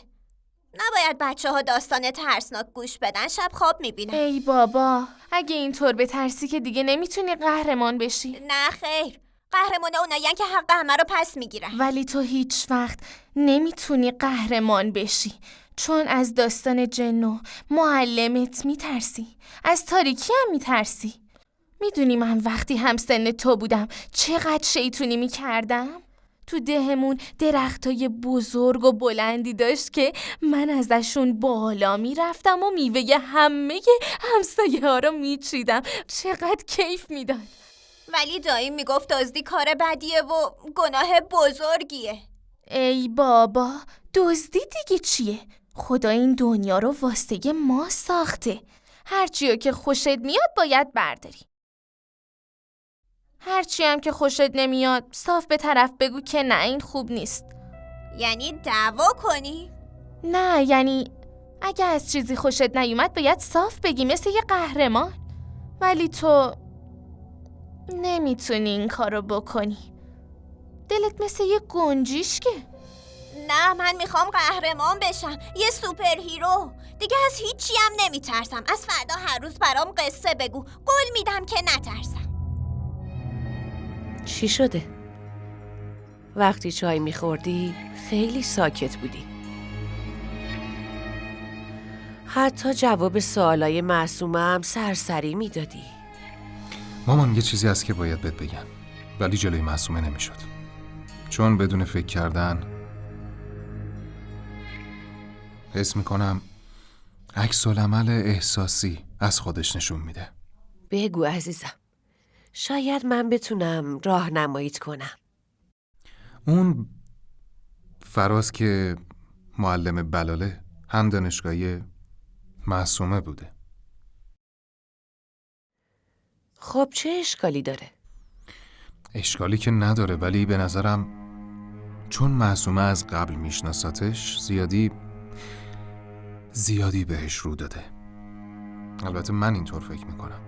نباید بچه‌ها داستان ترسناک گوش بدن، شب خواب میبینن.
ای بابا، اگه اینطور بترسی که دیگه نمیتونی قهرمان بشی.
نه خیر، قهرمان اونایین که حق همه رو پس میگیرن.
ولی تو هیچ وقت نمیتونی قهرمان بشی، چون از داستان جنو معلمت میترسی، از تاریکی هم میترسی. میدونی من وقتی همسن تو بودم چقدر شیطونی میکردم؟ تو دهمون درختای بزرگ و بلندی داشت که من ازشون بالا میرفتم و میوه همه همسایه ها رو میچیدم. چقدر کیف میداد.
ولی داییم میگفت دزدی کار بدیه و گناه بزرگیه.
ای بابا، دزدی دیگه چیه؟ خدا این دنیا رو واسه ما ساخته. هرچیو که خوشت میاد باید برداری. هرچی هم که خوشت نمیاد صاف به طرف بگو که نه این خوب نیست.
یعنی دعوا کنی؟
نه یعنی اگه از چیزی خوشت نیومد باید صاف بگی مثل یه قهرمان. ولی تو نمیتونی این کارو بکنی. دلت مثل یه گنجیشکه.
نه من میخوام قهرمان بشم، یه سوپر هیرو. دیگه از هیچی هم نمیترسم. از فردا هر روز برام قصه بگو، قول میدم که نترسم.
چی شده؟ وقتی چای میخوردی خیلی ساکت بودی. حتی جواب سوالای معصومه هم سرسری میدادی.
مامان یه چیزی هست که باید بهت بگم ولی جلوی معصومه نمیشد، چون بدون فکر کردن حس میکنم عکس‌العمل احساسی از خودش نشون میده.
بگو عزیزم، شاید من بتونم راهنماییت کنم.
اون فراز که معلم بلاله هم دانشگاهی معصومه بوده.
خب چه اشکالی داره؟
اشکالی که نداره ولی به نظرم چون معصومه از قبل میشناساتش زیادی بهش رو داده. البته من اینطور فکر میکنم.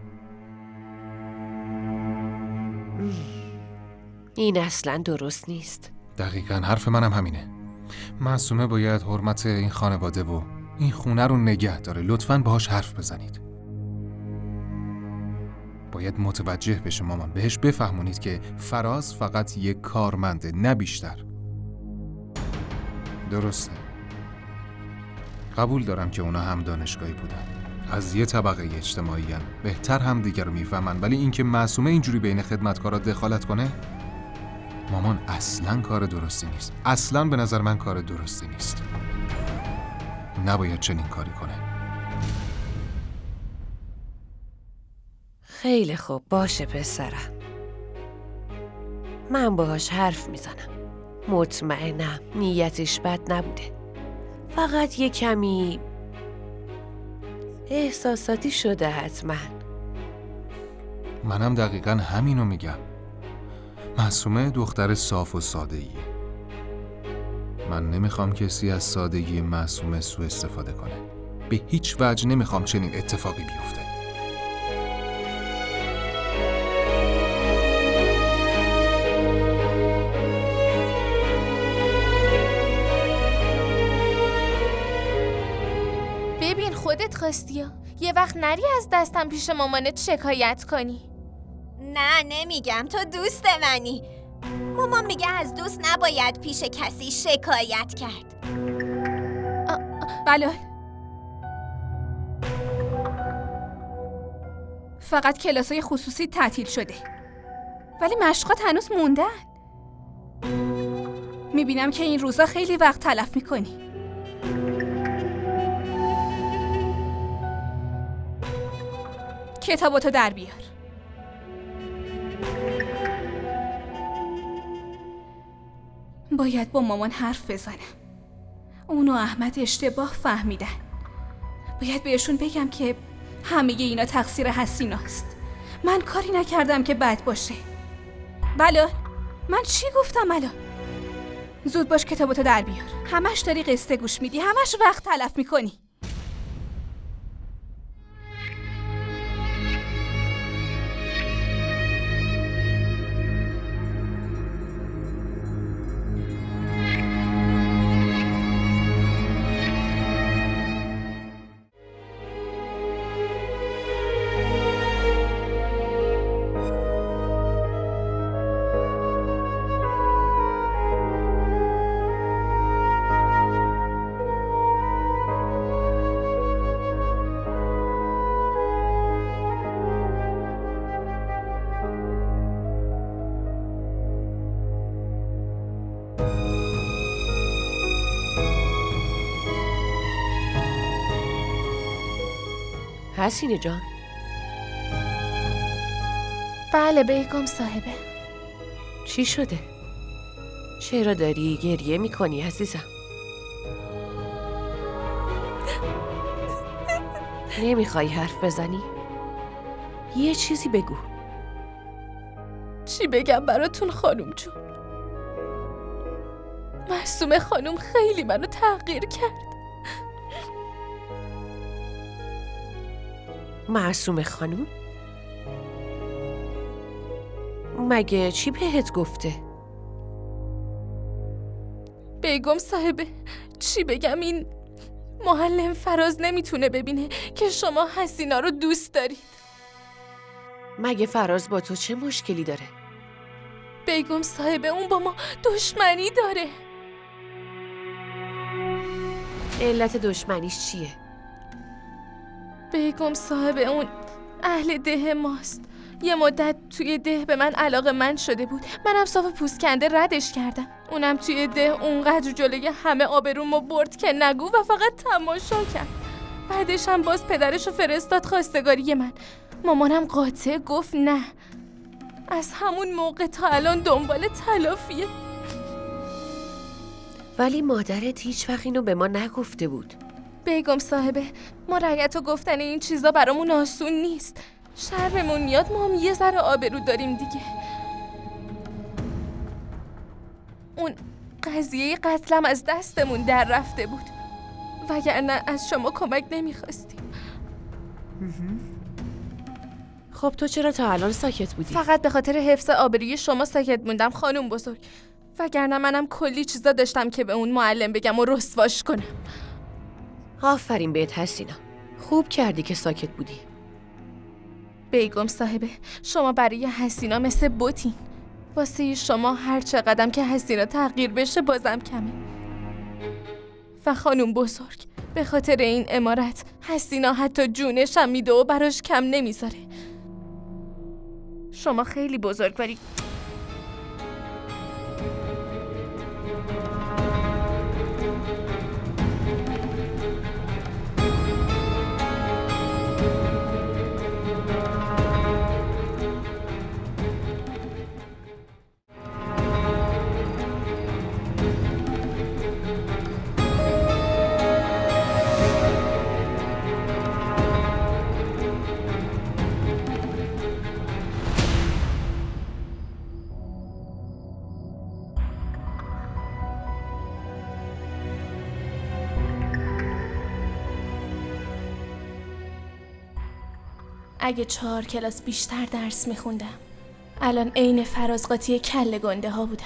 این اصلا درست نیست.
دقیقاً حرف منم همینه. معصومه باید حرمت این خانواده و این خونه رو نگه داره. لطفاً باهاش حرف بزنید. باید متوجه بشه مامان، بهش بفهمونید که فراز فقط یک کارمنده نه بیشتر. درسته. قبول دارم که اونا هم دانشگاهی بودن، از یه طبقه اجتماعی هن. بهتر هم دیگر رو میفهمن، ولی اینکه معصومه اینجوری بین خدمتکارا دخالت کنه مامان اصلاً کار درستی نیست. اصلاً به نظر من کار درستی نیست. نباید چنین کاری کنه.
خیلی خوب باشه پسرم. من باهاش حرف میزنم. مطمئنم نیتش بد نبوده. فقط یه کمی احساساتی شده حتما.
منم دقیقاً همینو میگم. معصومه دختر صاف و ساده‌ایه. من نمیخوام کسی از سادگی معصومه سوء استفاده کنه. به هیچ وجه نمیخوام چنین اتفاقی بیفته.
ببین خودت خواستی ها. یه وقت نری از دستم پیش مامانت شکایت کنی.
نه نمیگم، تو دوست منی. مامان میگه از دوست نباید پیش کسی شکایت کرد.
بلال، فقط کلاسای خصوصی تعطیل شده ولی مشقات هنوز موندن. میبینم که این روزا خیلی وقت تلف میکنی. کتاباتو در بیار. باید با مامان حرف بزنم. اون و احمد اشتباه فهمیدن. باید بهشون بگم که همه اینا تقصیر حسیناست. من کاری نکردم که بد باشه. بله، من چی گفتم الان؟ زود باش کتاباتو در بیار. همش داری قصه گوش میدی، همش وقت تلف میکنی.
حسینه جان.
بله بیگم صاحبه.
چی شده؟ چرا داری گریه میکنی عزیزم؟ نمیخوای حرف بزنی؟ یه چیزی بگو.
چی بگم براتون خانم جون؟ معصومه خانم خیلی منو تحقیر کرد.
معصومه خانم؟ مگه چی بهت گفته؟
بیگم صاحبه چی بگم، این معلم فراز نمیتونه ببینه که شما حسینا رو دوست دارید.
مگه فراز با تو چه مشکلی داره؟
بیگم صاحبه اون با ما دشمنی داره.
علت دشمنیش چیه؟
بیگم صاحبه اون اهل ده ماست. یه مدت توی ده به من علاقه‌مند شده بود. منم صاف پوست کنده ردش کردم. اونم توی ده اونقدر جلوی همه آبرومو برد که نگو و فقط تماشا کرد. بعدش هم باز پدرشو فرستاد خواستگاری من. مامانم قاطع گفت نه. از همون موقع تا الان دنبال تلافیه.
ولی مادرت هیچ وقت اینو به ما نگفته بود.
بیگم صاحبه ما رعیت و گفتن این چیزا برامون آسون نیست. شرممون میاد، ما هم یه ذره آبرو داریم دیگه. اون قضیه قتلم از دستمون در رفته بود، وگرنه از شما کمک نمیخواستیم.
خب تو چرا تا الان ساکت بودی؟
فقط به خاطر حفظ آبروی شما ساکت موندم خانم بزرگ، وگرنه منم کلی چیزا داشتم که به اون معلم بگم و رسواش کنم.
آفرین بهت حسینا، خوب کردی که ساکت بودی.
بیگم صاحبه شما برای حسینا مثل بوتین. واسه شما هر چقدر که حسینا تغییر بشه بازم کمه. و خانم بزرگ به خاطر این امارت حسینا حتی جونش هم میده و براش کم نمیذاره. شما خیلی بزرگواری. اگه 4 کلاس بیشتر درس میخوندم الان عین فراز قاطی کله گنده ها بودم.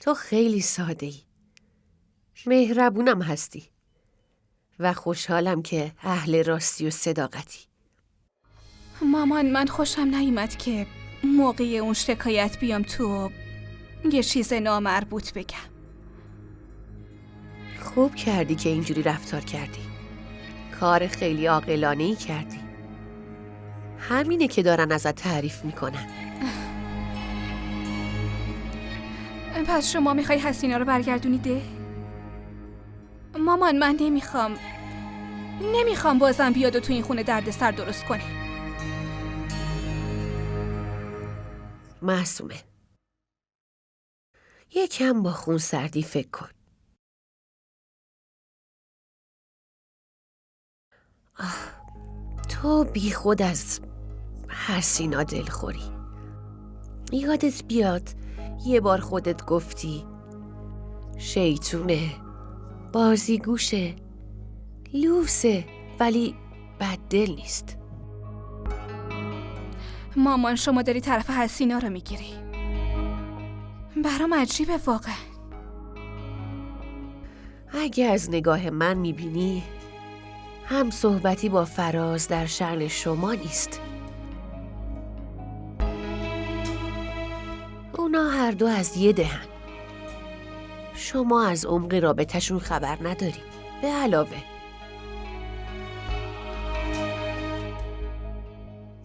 تو خیلی ساده ای. مهربونم هستی. و خوشحالم که اهل راستی و صداقتی.
مامان من خوشم نیومد که موقع اون شکایت بیام تو و یه چیز نامربوط بگم.
خوب کردی که اینجوری رفتار کردی. کار خیلی عاقلانه‌ای کردی. همینه که دارن ازت تعریف میکنن.
پس شما میخوای حسینا رو برگردونی ده؟ مامان من نمیخوام بازم بیاد و تو این خونه دردسر درست کنه.
معصومه، یکم با خون سردی فکر کن. تو بی خود از حسینا دلخوری. یادت بیاد یه بار خودت گفتی شیطونه، بازیگوشه، لوسه ولی بددل نیست.
مامان شما داری طرف حسینا رو میگیری. برام عجیبه واقعا.
اگه از نگاه من میبینی هم صحبتی با فراز در شأن شما نیست. اونا هر دو از یه دهن. شما از عمق رابطه‌شون خبر نداری. به علاوه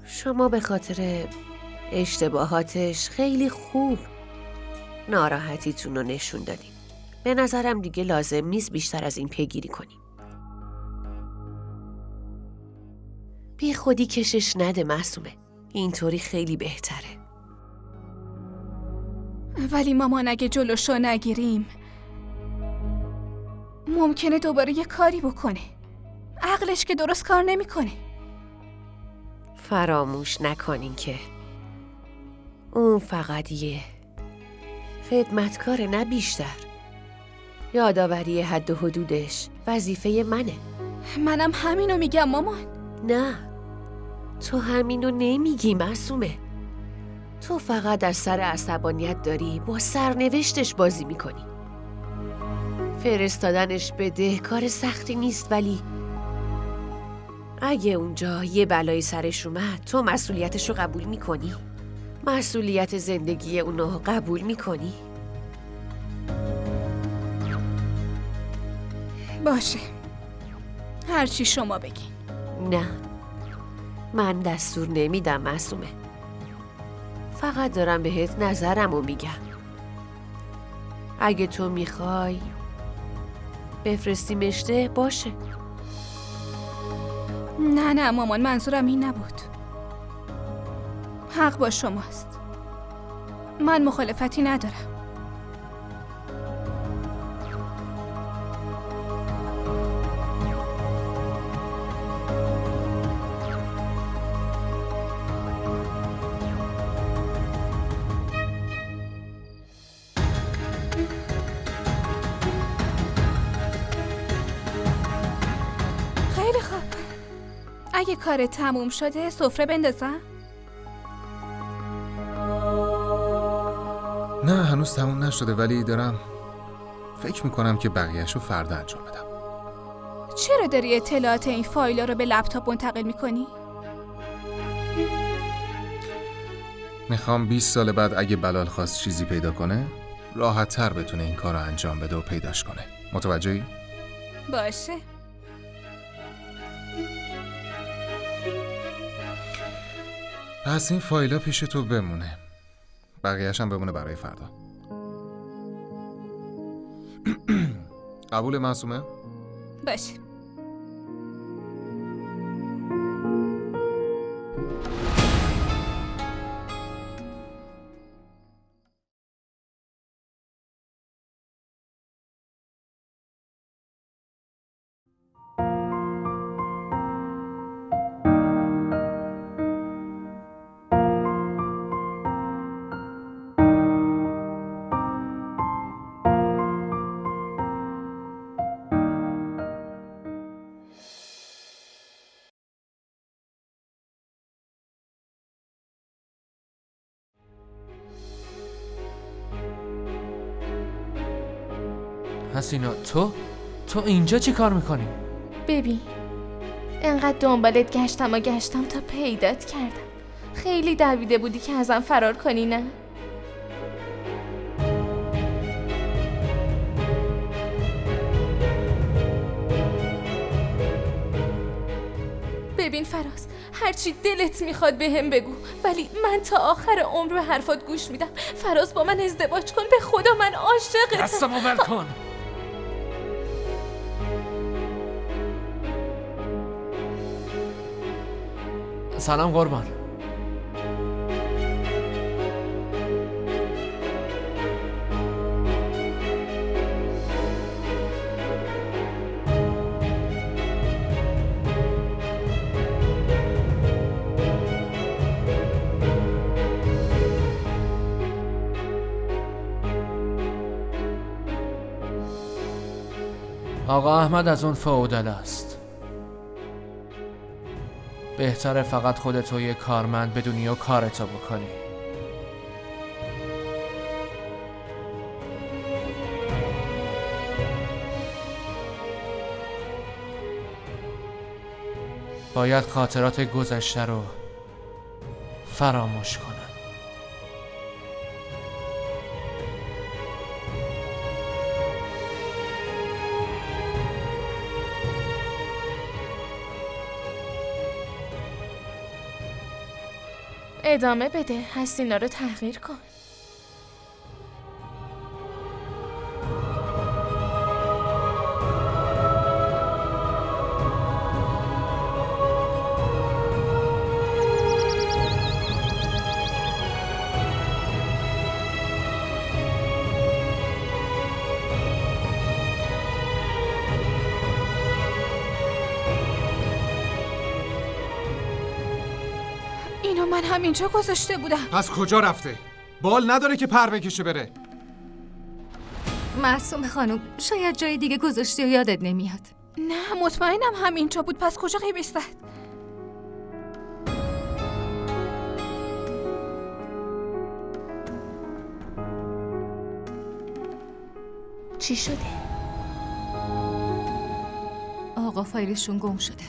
شما به خاطر اشتباهاتش خیلی خوب ناراحتیتون رو نشون دادیم. به نظرم دیگه لازم نیست بیشتر از این پیگیری کنیم. بی خودی کشش نده معصومه. اینطوری خیلی بهتره.
ولی مامان اگه جلوشو نگیریم ممکنه دوباره یه کاری بکنه. عقلش که درست کار نمیکنه.
فراموش نکنین که اون فقط یه خدمتکاره، نه بیشتر. یادآوری حد و حدودش وظیفه منه.
منم همینو میگم مامان.
نه، تو همینو نمیگی معصومه. تو فقط از سر عصبانیت داری با سرنوشتش بازی میکنی. فرستادنش به ده کار سختی نیست، ولی اگه اونجا یه بلایی سرش اومد تو مسئولیتش رو قبول میکنی؟ مسئولیت زندگی اونو قبول میکنی؟
باشه، هرچی شما بگین.
نه، من دستور نمیدم معصومه. فقط دارم بهت نظرمو میگم. اگه تو میخوای بفرستیمش ده باشه.
نه مامان، منظورم این نبود. حق با شماست. من مخالفتی ندارم. خیلی خوب. اگه کار تموم شده سفره بندازم؟
نه هنوز تموم نشده، ولی دارم فکر میکنم که بقیه‌شو فردا انجام بدم.
چرا داری اطلاعات این فایل رو به لپتاپ منتقل میکنی؟
میخوام 20 سال بعد اگه بلال خواست چیزی پیدا کنه راحت تر بتونه این کار رو انجام بده و پیداش کنه. متوجهی؟
باشه.
پس این فایلا پیش تو بمونه، بقیه‌ش هم بمونه برای فردا. قبول معصومه؟
باشه.
حسینا تو اینجا چی کار میکنی؟
ببین، انقدر دنبالت گشتم تا پیدات کردم. خیلی دویده بودی که ازم فرار کنی، نه؟ ببین فراز، هرچی دلت میخواد بهم بگو، ولی من تا آخر عمر به حرفات گوش میدم. فراز، با من ازدواج کن، به خدا من عاشقتم.
دستمو ول کن. سلام قربان. آقا احمد از اون فئودال است. بهتره فقط خودتو یه کارمند بدونی و کارتو بکنی. باید خاطرات گذشته رو فراموش کنم.
ادامه بده، حسینا رو تحقیر کن. اینو من همینجا گذاشته بودم.
پس کجا رفته؟ بال نداره که پر بکشه بره.
معصومه خانم، شاید جای دیگه گذاشتی و یادت نمیاد.
نه، مطمئنم همینجا بود. پس کجا غیب استد؟
چی شده؟
آقا فایلشون گم شده.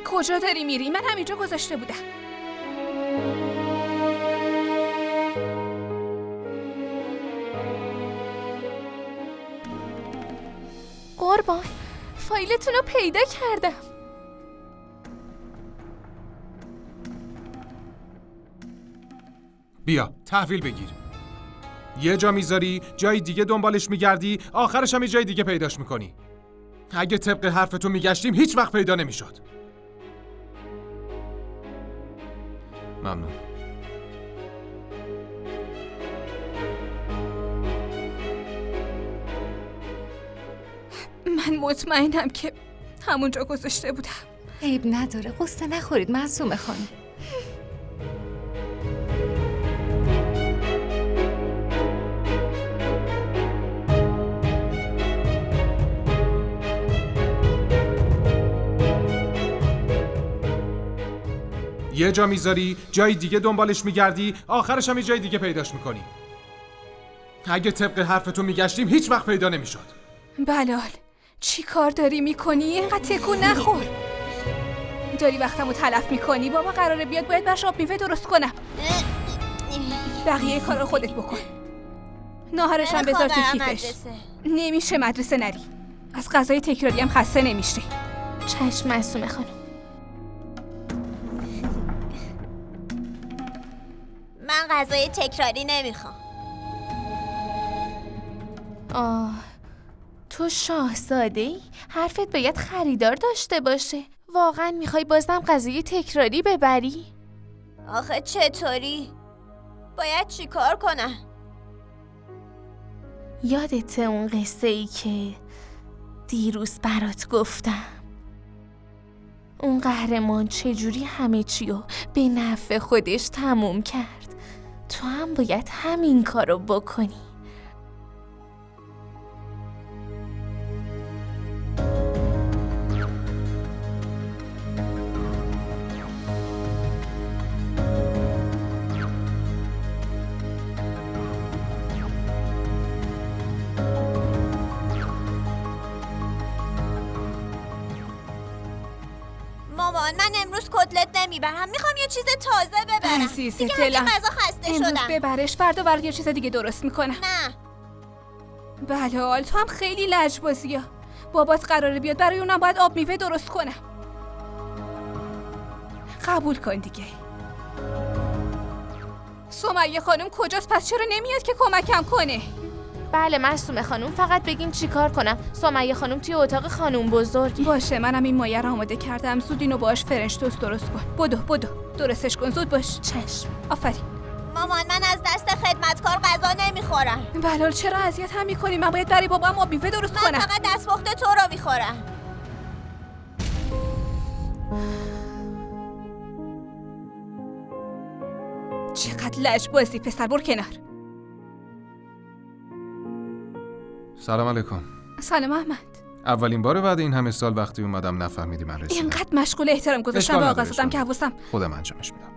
کجا داری میری؟ من همینجا گذاشته بودم.
قربان، فایلتون رو پیدا کردم.
بیا تحویل بگیر. یه جا میذاری، جای دیگه دنبالش میگردی، آخرش هم یه جای دیگه پیداش میکنی. اگه طبق حرفتون میگشتیم هیچ وقت پیدا نمیشد. ممنون.
من مطمئنم که همونجا گذاشته بودم.
عیب نداره، قصه نخورید معصومه خانم.
یه جا میذاری، جای دیگه دنبالش میگردی، آخرش هم یه جای دیگه پیداش میکنی. اگه طبق حرفتون میگشتیم هیچ وقت پیدا نمیشد.
بلال، چی کار داری میکنی؟ اینقدر تکون نخور. داری وقتمو تلف میکنی. بابا قراره بیاد، باید براش آب میوه درست کنم. بقیه کار رو خودت بکن. ناهارش هم بذار تو کیفش. نمیشه مدرسه نری. از غذای تکراری هم خسته نمیشه.
چشم معصومه خانم.
من غذای تکراری نمیخوام.
تو شاهزاده‌ای؟ حرفت باید خریدار داشته باشه. واقعا میخوای بازم غذای تکراری ببری؟
آخه چطوری؟ باید چی کار کنم؟
یادته اون قصه ای که دیروز برات گفتم؟ اون قهرمان چجوری همه چیو به نفع خودش تموم کرد. تو هم باید همین کارو بکنی.
مامان من امروز کتلت نمیبرم، میخوام یه چیز تازه ببرم.
عزیز
دیگه
دلم،
از غذا خسته
امروز
شدم.
ببرش، فردا برات یه چیز دیگه درست میکنم.
نه
بله تو هم خیلی لجبازی ها. بابات قراره بیاد، برای اونم باید آب میوه درست کنم. قبول کن دیگه. سمیه خانم کجاست؟ پس چرا نمیاد که کمکم کنه؟
بله معصومه خانم، فقط بگین چی کار کنم. سمیه خانم توی اتاق خانم بزرگی.
باشه منم این مایه رو آماده کردم، زود اینو باهاش فرنش توست درست کن. بدو درستش کن، زود باش.
چشم.
آفرین.
مامان من از دست خدمتکار غذا نمیخورم.
بلال چرا اذیت هم میکنی؟ من باید برای بابام آب میوه درست
من
کنم.
فقط دستپخت تو رو میخورم.
چقدر لجبازی پسر، برو کنار.
سلام علیکم.
سلام احمد.
اولین بار بعد این همه سال وقتی اومدم نفهمیدی من رسیدم.
اینقدر مشغول احترام گذاشتم
اشکال
به
نداره،
آقا زدم که
اشکال
حواسم.
خودم انجامش میدم.